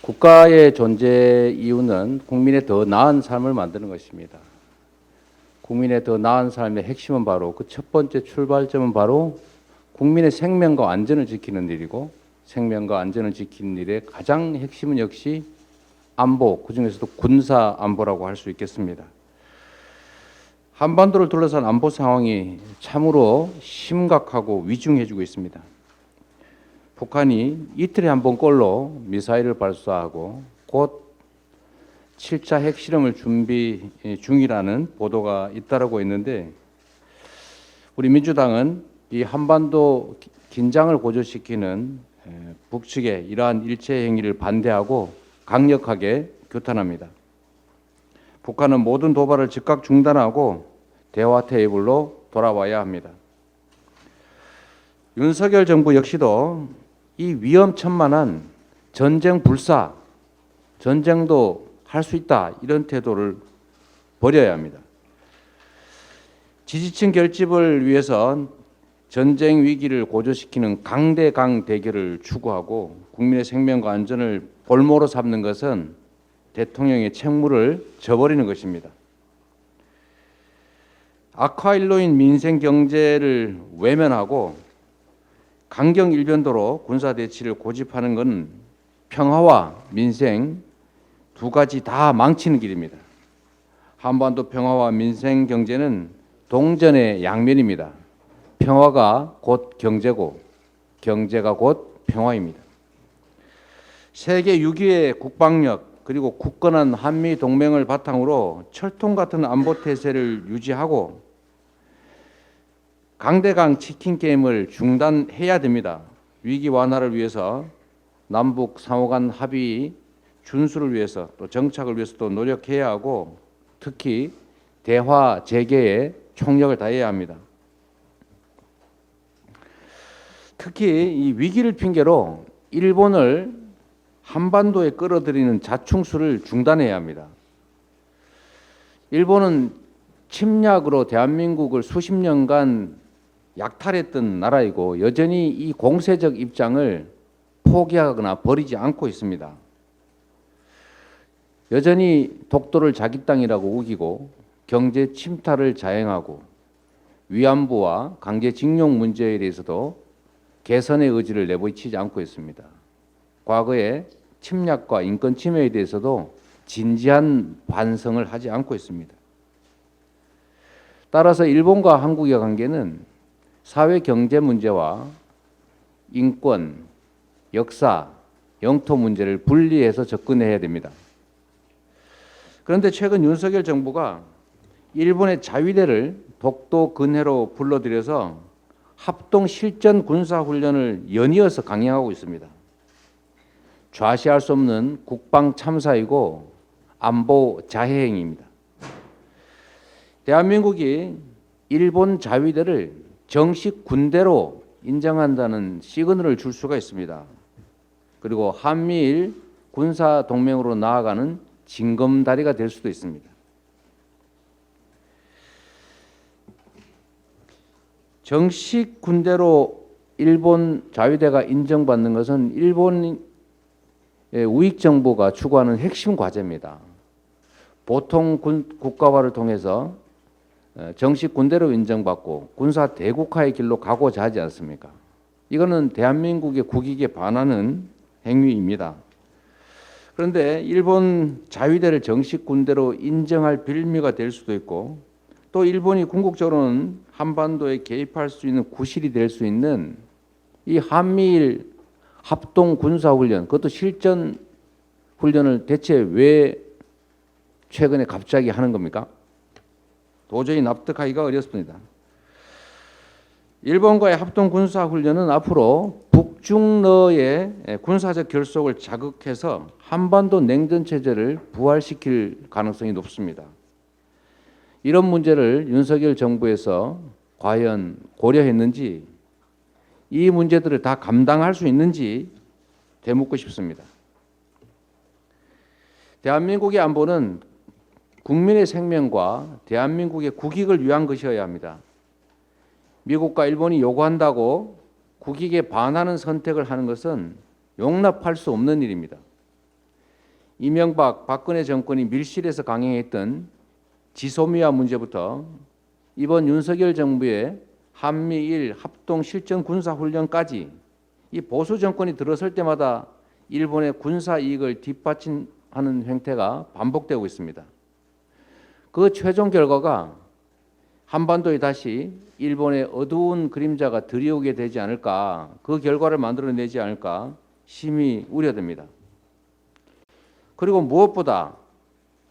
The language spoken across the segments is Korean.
국가의 존재 이유는 국민의 더 나은 삶을 만드는 것입니다. 국민의 더 나은 삶의 핵심은 바로 그 첫 번째 출발점은 바로 국민의 생명과 안전을 지키는 일이고, 생명과 안전을 지키는 일의 가장 핵심은 역시 안보, 그중에서도 군사 안보라고 할 수 있겠습니다. 한반도를 둘러싼 안보 상황이 참으로 심각하고 위중해지고 있습니다. 북한이 이틀에 한 번꼴로 미사일을 발사하고 곧 7차 핵실험을 준비 중이라는 보도가 잇따르고 있는데, 우리 민주당은 이 한반도 긴장을 고조시키는 북측의 이러한 일체 행위를 반대하고 강력하게 규탄합니다. 북한은 모든 도발을 즉각 중단하고 대화 테이블로 돌아와야 합니다. 윤석열 정부 역시도 이 위험천만한 전쟁 불사, 전쟁도 할 수 있다, 이런 태도를 버려야 합니다. 지지층 결집을 위해서 전쟁 위기를 고조시키는 강대강 대결을 추구하고 국민의 생명과 안전을 볼모로 삼는 것은 대통령의 책무를 저버리는 것입니다. 악화일로인 민생 경제를 외면하고 강경 일변도로 군사 대치를 고집하는 것은 평화와 민생 두 가지 다 망치는 길입니다. 한반도 평화와 민생 경제는 동전의 양면입니다. 평화가 곧 경제고 경제가 곧 평화입니다. 세계 6위의 국방력 그리고 굳건한 한미 동맹을 바탕으로 철통 같은 안보 태세를 유지하고 강대강 치킨 게임을 중단해야 됩니다. 위기 완화를 위해서 남북 상호 간 합의 준수를 위해서 또 정착을 위해서도 노력해야 하고, 특히 대화 재개에 총력을 다해야 합니다. 특히 이 위기를 핑계로 일본을 한반도에 끌어들이는 자충수를 중단해야 합니다. 일본은 침략으로 대한민국을 수십 년간 약탈했던 나라이고 여전히 이 공세적 입장을 포기하거나 버리지 않고 있습니다. 여전히 독도를 자기 땅이라고 우기고 경제 침탈을 자행하고 위안부와 강제징용 문제에 대해서도 개선의 의지를 내보이지 않고 있습니다. 과거의 침략과 인권 침해에 대해서도 진지한 반성을 하지 않고 있습니다. 따라서 일본과 한국의 관계는 사회 경제 문제와 인권, 역사, 영토 문제를 분리해서 접근해야 됩니다. 그런데 최근 윤석열 정부가 일본의 자위대를 독도 근해로 불러들여서 합동 실전 군사 훈련을 연이어서 강행하고 있습니다. 좌시할 수 없는 국방 참사이고 안보 자해 행위입니다. 대한민국이 일본 자위대를 정식 군대로 인정한다는 시그널을 줄 수가 있습니다. 그리고 한미일 군사 동맹으로 나아가는 징검다리가 될 수도 있습니다. 정식 군대로 일본 자위대가 인정받는 것은 일본의 우익 정부가 추구하는 핵심 과제입니다. 보통 국가화를 통해서 정식 군대로 인정받고 군사 대국화의 길로 가고자 하지 않습니까? 이거는 대한민국의 국익에 반하는 행위입니다. 그런데 일본 자위대를 정식 군대로 인정할 빌미가 될 수도 있고, 또 일본이 궁극적으로는 한반도에 개입할 수 있는 구실이 될 수 있는 이 한미일 합동 군사훈련, 그것도 실전 훈련을 대체 왜 최근에 갑자기 하는 겁니까? 도저히 납득하기가 어렵습니다. 일본과의 합동 군사훈련은 앞으로 북중러의 군사적 결속을 자극해서 한반도 냉전체제를 부활시킬 가능성이 높습니다. 이런 문제를 윤석열 정부에서 과연 고려했는지, 이 문제들을 다 감당할 수 있는지 되묻고 싶습니다. 대한민국의 안보는 국민의 생명과 대한민국의 국익을 위한 것이어야 합니다. 미국과 일본이 요구한다고 국익에 반하는 선택을 하는 것은 용납할 수 없는 일입니다. 이명박, 박근혜 정권이 밀실에서 강행했던 지소미아 문제부터 이번 윤석열 정부의 한미일 합동 실전 군사 훈련까지 이 보수 정권이 들어설 때마다 일본의 군사 이익을 뒷받침하는 행태가 반복되고 있습니다. 그 최종 결과가 한반도에 다시 일본의 어두운 그림자가 드리우게 되지 않을까, 그 결과를 만들어내지 않을까 심히 우려됩니다. 그리고 무엇보다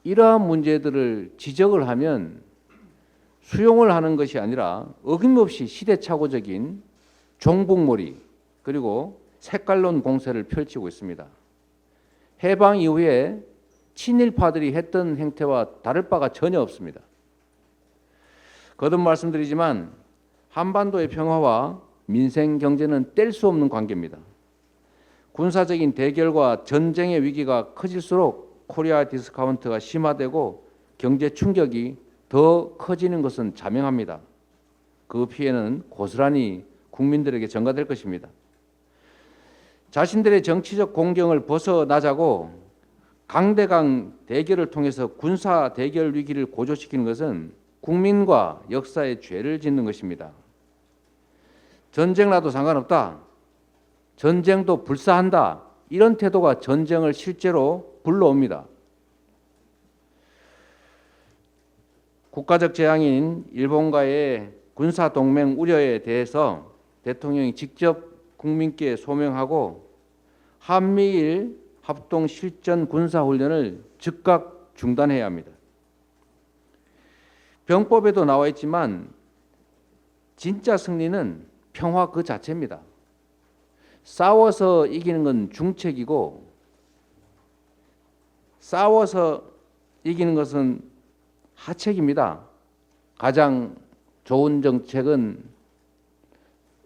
이러한 문제들을 지적을 하면 수용을 하는 것이 아니라 어김없이 시대착오적인 종북몰이 그리고 색깔론 공세를 펼치고 있습니다. 해방 이후에 친일파들이 했던 행태와 다를 바가 전혀 없습니다. 거듭 말씀드리지만 한반도의 평화와 민생 경제는 뗄 수 없는 관계입니다. 군사적인 대결과 전쟁의 위기가 커질수록 코리아 디스카운트가 심화되고 경제 충격이 더 커지는 것은 자명합니다. 그 피해는 고스란히 국민들에게 전가될 것입니다. 자신들의 정치적 공경을 벗어나자고 강대강 대결을 통해서 군사 대결 위기를 고조시키는 것은 국민과 역사에 죄를 짓는 것입니다. 전쟁 나도 상관없다. 전쟁도 불사한다. 이런 태도가 전쟁을 실제로 불러옵니다. 국가적 재앙인 일본과의 군사 동맹 우려에 대해서 대통령이 직접 국민께 소명하고 한미일 합동 실전 군사 훈련을 즉각 중단해야 합니다. 병법에도 나와 있지만 진짜 승리는 평화 그 자체입니다. 싸워서 이기는 건 중책이고 싸워서 이기는 것은 하책입니다. 가장 좋은 정책은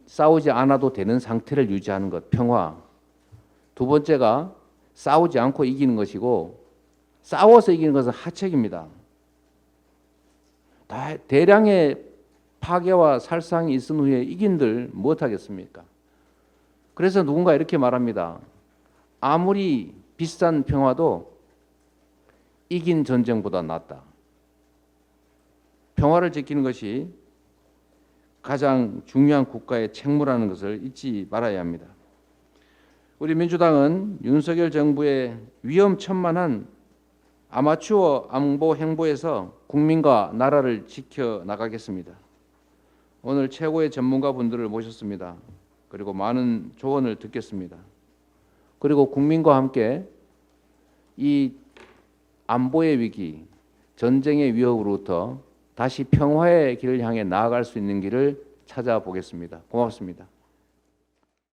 싸우지 않아도 되는 상태를 유지하는 것, 평화. 두 번째가 싸우지 않고 이기는 것이고 싸워서 이기는 것은 하책입니다. 대량의 파괴와 살상이 있은 후에 이긴들 못하겠습니까? 그래서 누군가 이렇게 말합니다. 아무리 비싼 평화도 이긴 전쟁보다 낫다. 평화를 지키는 것이 가장 중요한 국가의 책무라는 것을 잊지 말아야 합니다. 우리 민주당은 윤석열 정부의 위험천만한 아마추어 안보 행보에서 국민과 나라를 지켜나가겠습니다. 오늘 최고의 전문가분들을 모셨습니다. 그리고 많은 조언을 듣겠습니다. 그리고 국민과 함께 이 안보의 위기, 전쟁의 위협으로부터 다시 평화의 길을 향해 나아갈 수 있는 길을 찾아보겠습니다. 고맙습니다.